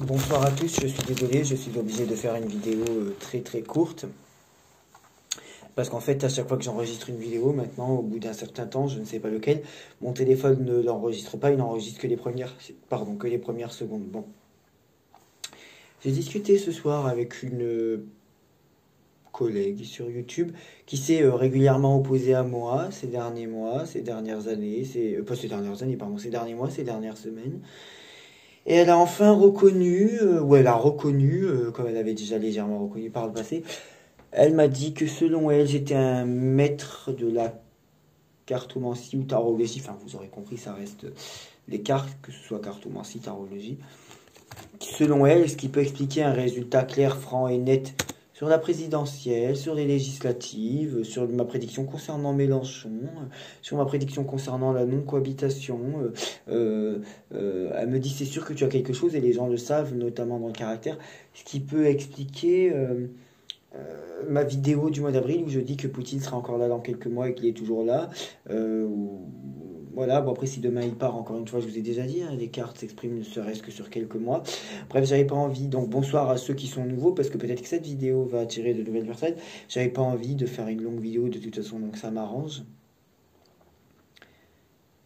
Bonsoir à tous, je suis désolé, je suis obligé de faire une vidéo très courte. Parce qu'en fait, à chaque fois que j'enregistre une vidéo, maintenant, au bout d'un certain temps, je ne sais pas lequel, mon téléphone ne l'enregistre pas, il n'enregistre que les premières secondes. Bon. J'ai discuté ce soir avec une collègue sur YouTube qui s'est régulièrement opposée à moi ces derniers mois, ces dernières années, pas ces dernières années, pardon, ces derniers mois, ces dernières semaines. Et elle a enfin reconnu, ou elle a reconnu, comme elle avait déjà légèrement reconnu par le passé, elle m'a dit que selon elle, j'étais un maître de la cartomancie ou tarologie. Enfin, vous aurez compris, ça reste les cartes, que ce soit cartomancie, tarologie. Selon elle, ce qui peut expliquer un résultat clair, franc et net sur la présidentielle, sur les législatives, sur ma prédiction concernant Mélenchon, sur ma prédiction concernant la non-cohabitation. Elle me dit c'est sûr que tu as quelque chose et les gens le savent, notamment dans le caractère, ce qui peut expliquer ma vidéo du mois d'avril où je dis que Poutine sera encore là dans quelques mois et qu'il est toujours là. Voilà, bon après si demain il part, encore une fois, je vous ai déjà dit, hein, les cartes s'expriment ne serait-ce que sur quelques mois. Bref, j'avais pas envie, donc bonsoir à ceux qui sont nouveaux, parce que peut-être que cette vidéo va attirer de nouvelles personnes. J'avais pas envie de faire une longue vidéo de toute façon, donc ça m'arrange.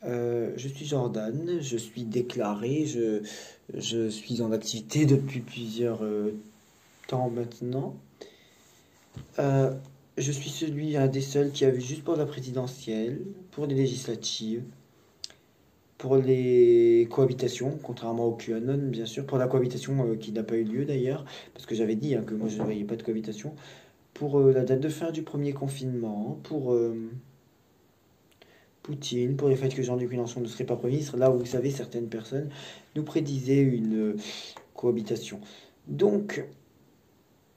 Je suis Jordan, je suis déclaré, je suis en activité depuis plusieurs temps maintenant. Je suis un des seuls qui a vu juste pour la présidentielle, pour les législatives, pour les cohabitations, contrairement au QAnon, bien sûr, pour la cohabitation qui n'a pas eu lieu d'ailleurs, parce que j'avais dit que moi je ne voyais pas de cohabitation, pour la date de fin du premier confinement, pour Poutine, pour le fait que Jean-Luc Mélenchon ne serait pas Premier ministre, là où vous savez, certaines personnes nous prédisaient une cohabitation. Donc,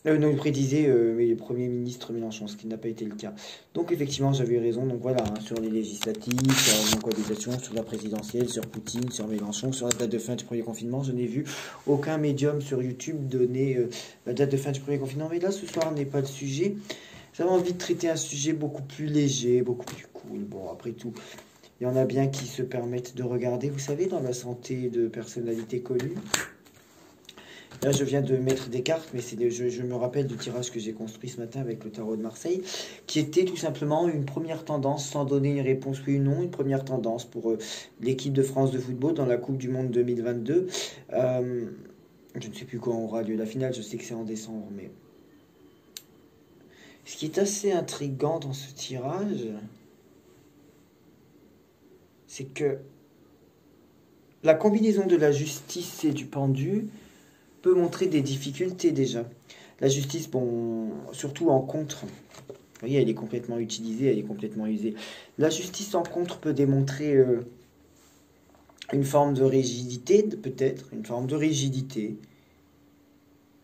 non, il prédisait mais le Premier ministre Mélenchon, ce qui n'a pas été le cas. Donc effectivement, j'avais eu raison. Donc voilà, hein, sur les législatives, sur la non-cohabitation, sur la présidentielle, sur Poutine, sur Mélenchon, sur la date de fin du premier confinement, je n'ai vu aucun médium sur YouTube donner la date de fin du premier confinement. Mais là, ce soir n'est pas le sujet. J'avais envie de traiter un sujet beaucoup plus léger, beaucoup plus cool. Bon, après tout, il y en a bien qui se permettent de regarder, vous savez, dans la santé de personnalités connues. Là, je viens de mettre des cartes, mais je me rappelle du tirage que j'ai construit ce matin avec le tarot de Marseille, qui était tout simplement une première tendance, sans donner une réponse oui ou non, une première tendance pour l'équipe de France de football dans la Coupe du Monde 2022. Je ne sais plus quand aura lieu la finale, je sais que c'est en décembre, mais... Ce qui est assez intriguant dans ce tirage, c'est que la combinaison de la justice et du pendu peut montrer des difficultés déjà. La justice, bon, surtout en contre, vous voyez, elle est complètement utilisée, elle est complètement usée. La justice en contre peut démontrer une forme de rigidité, peut-être, une forme de rigidité.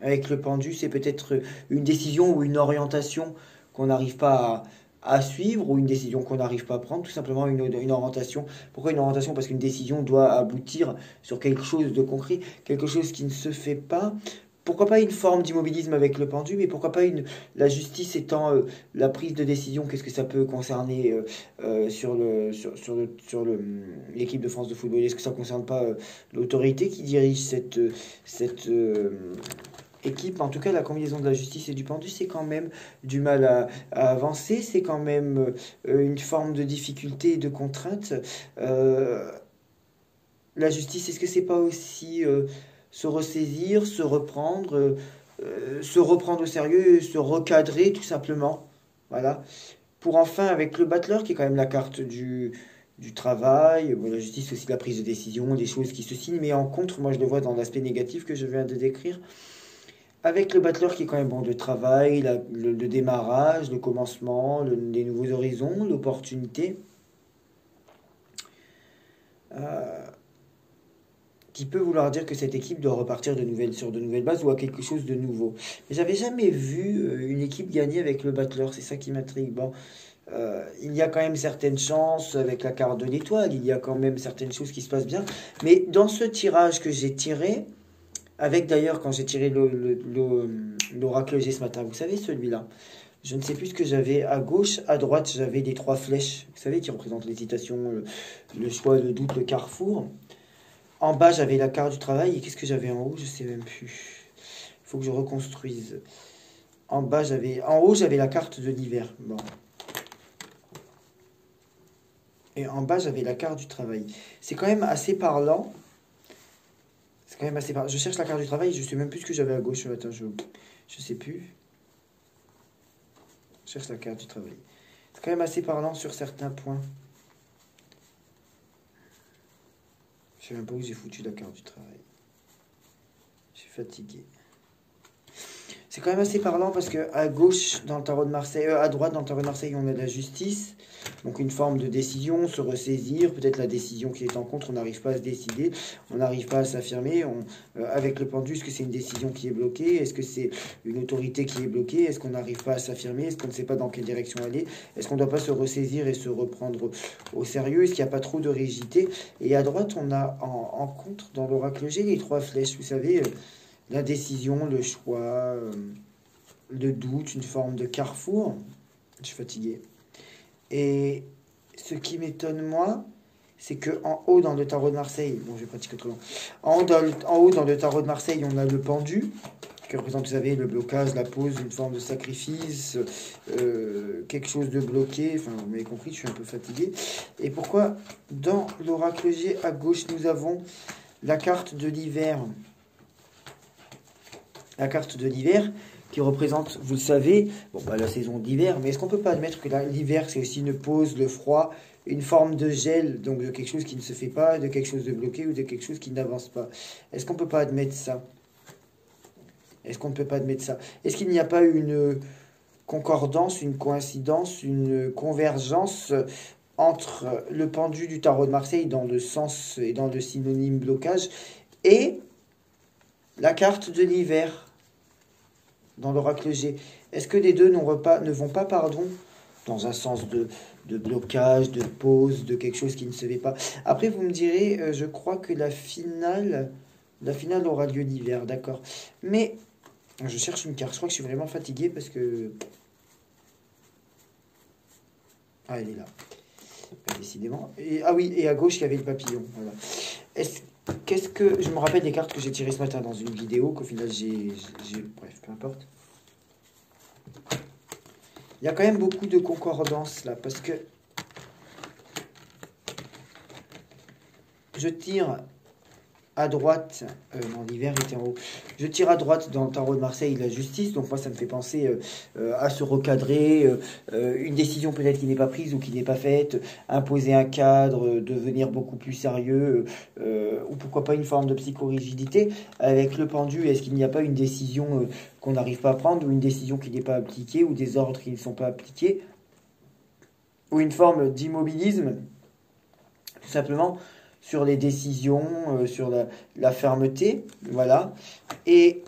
Avec le pendu, c'est peut-être une décision ou une orientation qu'on n'arrive pas à suivre, ou une décision qu'on n'arrive pas à prendre, tout simplement une orientation. Pourquoi une orientation? Parce qu'une décision doit aboutir sur quelque chose de concret, quelque chose qui ne se fait pas. Pourquoi pas une forme d'immobilisme avec le pendu, mais pourquoi pas la justice étant la prise de décision? Qu'est-ce que ça peut concerner sur l'équipe de France de football? Est-ce que ça ne concerne pas l'autorité qui dirige cette équipe? En tout cas, la combinaison de la justice et du pendu, c'est quand même du mal à avancer, c'est quand même une forme de difficulté et de contrainte. La justice, est-ce que c'est pas aussi se ressaisir, se reprendre au sérieux, se recadrer tout simplement, voilà, pour enfin, avec le battleur qui est quand même la carte du travail, bon, la justice c'est aussi la prise de décision, des choses qui se signent, mais en contre, moi je le vois dans l'aspect négatif que je viens de décrire, avec le battleur qui est quand même bon, de travail, le démarrage, le commencement, les nouveaux horizons, l'opportunité, qui peut vouloir dire que cette équipe doit repartir sur de nouvelles bases ou à quelque chose de nouveau. Mais j'avais jamais vu une équipe gagner avec le battleur, c'est ça qui m'intrigue. Bon, il y a quand même certaines chances avec la carte de l'étoile, il y a quand même certaines choses qui se passent bien, mais dans ce tirage que j'ai tiré, avec d'ailleurs quand j'ai tiré l'oracle G ce matin, vous savez celui-là, je ne sais plus ce que j'avais, à gauche, à droite j'avais des 3 flèches, vous savez, qui représentent l'hésitation, le choix, le doute, le carrefour. En bas, j'avais la carte du travail. Et qu'est-ce que j'avais en haut? Je sais même plus. Il faut que je reconstruise. En haut, j'avais la carte de l'hiver. Bon. Et en bas, j'avais la carte du travail. C'est quand même assez parlant. C'est quand même assez parlant. Je cherche la carte du travail. Je sais même plus ce que j'avais à gauche. Attends, je sais plus. Je cherche la carte du travail. C'est quand même assez parlant sur certains points. Je sais même pas où j'ai foutu la carte du travail. Je suis fatigué. C'est quand même assez parlant parce que à gauche dans le tarot de Marseille, à droite dans le tarot de Marseille, on a de la justice, donc une forme de décision, se ressaisir, peut-être la décision qui est en contre, on n'arrive pas à se décider, on n'arrive pas à s'affirmer. Avec le pendu, est-ce que c'est une décision qui est bloquée? Est-ce que c'est une autorité qui est bloquée? Est-ce qu'on n'arrive pas à s'affirmer? Est-ce qu'on ne sait pas dans quelle direction aller? Est-ce qu'on ne doit pas se ressaisir et se reprendre au sérieux? Est-ce qu'il n'y a pas trop de rigidité? Et à droite, on a en contre, dans l'oracle G, les 3 flèches, vous savez. La décision, le choix, le doute, une forme de carrefour. Je suis fatigué. Et ce qui m'étonne, moi, c'est que en haut dans le tarot de Marseille, bon, je vais pratiquer autrement. En haut dans le tarot de Marseille, on a le pendu, qui représente, vous savez, le blocage, la pause, une forme de sacrifice, quelque chose de bloqué. Enfin, vous m'avez compris, je suis un peu fatigué. Et pourquoi dans l'oracle G, à gauche, nous avons la carte de l'hiver? La carte de l'hiver qui représente, vous le savez, bon, bah, la saison d'hiver, mais est-ce qu'on ne peut pas admettre que l'hiver, c'est aussi une pause, le froid, une forme de gel, donc de quelque chose qui ne se fait pas, de quelque chose de bloqué ou de quelque chose qui n'avance pas? Est-ce qu'on ne peut pas admettre ça? Est-ce qu'on ne peut pas admettre ça? Est-ce qu'il n'y a pas une concordance, une coïncidence, une convergence entre le pendu du tarot de Marseille dans le sens et dans le synonyme blocage et la carte de l'hiver dans l'oracle G? Est-ce que les deux ne vont pas, pardon, dans un sens de blocage, de pause, de quelque chose qui ne se fait pas? Après, vous me direz, je crois que la finale aura lieu l'hiver, d'accord. Mais je cherche une carte. Je crois que je suis vraiment fatigué parce que... Ah, elle est là. Décidément. Ah oui, et à gauche, il y avait le papillon. Voilà. Qu'est-ce que... Je me rappelle des cartes que j'ai tirées ce matin dans une vidéo, qu'au final bref, peu importe. Il y a quand même beaucoup de concordance là, parce que... Je tire à droite... non, l'hiver était en haut. Je tire à droite dans le tarot de Marseille la justice, donc moi ça me fait penser à se recadrer, une décision peut-être qui n'est pas prise ou qui n'est pas faite, imposer un cadre, devenir beaucoup plus sérieux, ou pourquoi pas une forme de psychorigidité. Avec le pendu, est-ce qu'il n'y a pas une décision qu'on n'arrive pas à prendre, ou une décision qui n'est pas appliquée, ou des ordres qui ne sont pas appliqués, ou une forme d'immobilisme, tout simplement sur les décisions, sur la fermeté, voilà. Et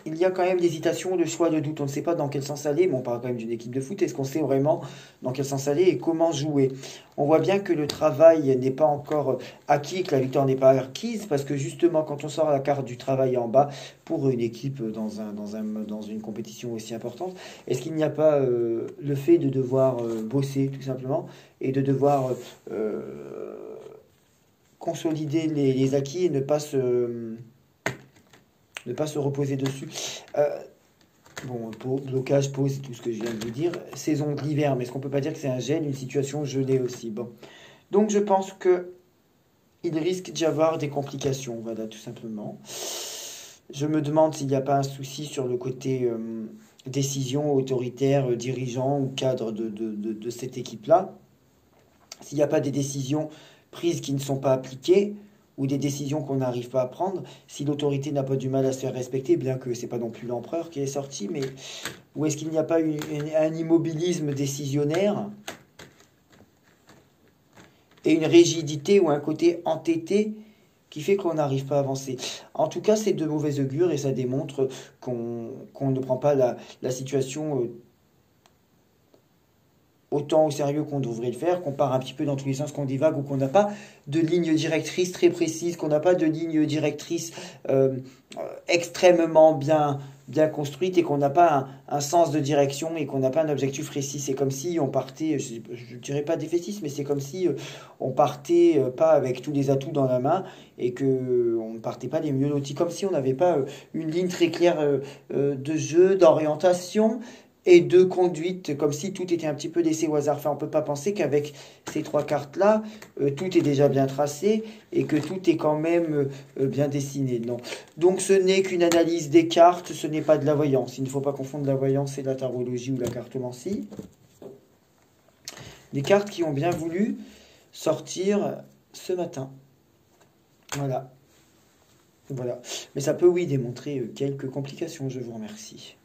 il y a quand même l'hésitation, le choix, le doute. On ne sait pas dans quel sens aller, mais on parle quand même d'une équipe de foot. Est-ce qu'on sait vraiment dans quel sens aller et comment jouer? On voit bien que le travail n'est pas encore acquis, que la victoire n'est pas acquise, parce que justement, quand on sort la carte du travail en bas, pour une équipe dans une compétition aussi importante, est-ce qu'il n'y a pas le fait de devoir bosser, tout simplement, et de devoir consolider les acquis et ne pas se reposer dessus? Bon, blocage, pause, c'est tout ce que je viens de vous dire. Saison de l'hiver, mais est-ce qu'on peut pas dire que c'est un gel, une situation gelée aussi? Bon. Donc je pense que il risque d'y avoir des complications, voilà, tout simplement. Je me demande s'il n'y a pas un souci sur le côté décision autoritaire, dirigeant ou cadre de cette équipe-là. S'il n'y a pas des décisions prises qui ne sont pas appliquées, ou des décisions qu'on n'arrive pas à prendre, si l'autorité n'a pas du mal à se faire respecter, bien que c'est pas non plus l'empereur qui est sorti, mais où est-ce qu'il n'y a pas un immobilisme décisionnaire et une rigidité ou un côté entêté qui fait qu'on n'arrive pas à avancer? En tout cas, c'est de mauvais augure et ça démontre qu'on ne prend pas la situation autant au sérieux qu'on devrait le faire, qu'on part un petit peu dans tous les sens, qu'on divague ou qu'on n'a pas de ligne directrice très précise, qu'on n'a pas de ligne directrice extrêmement bien construite et qu'on n'a pas un sens de direction et qu'on n'a pas un objectif précis. C'est comme si on partait, je ne dirais pas défaitiste, mais c'est comme si on partait pas avec tous les atouts dans la main et que on ne partait pas des mieux lotis, comme si on n'avait pas une ligne très claire de jeu, d'orientation et de conduite, comme si tout était un petit peu laissé au hasard. Enfin, on ne peut pas penser qu'avec ces trois cartes-là, tout est déjà bien tracé et que tout est quand même bien dessiné. Non. Donc ce n'est qu'une analyse des cartes, ce n'est pas de la voyance. Il ne faut pas confondre la voyance et la tarologie ou la cartomancie. Des cartes qui ont bien voulu sortir ce matin. Voilà. Voilà. Mais ça peut, oui, démontrer quelques complications. Je vous remercie.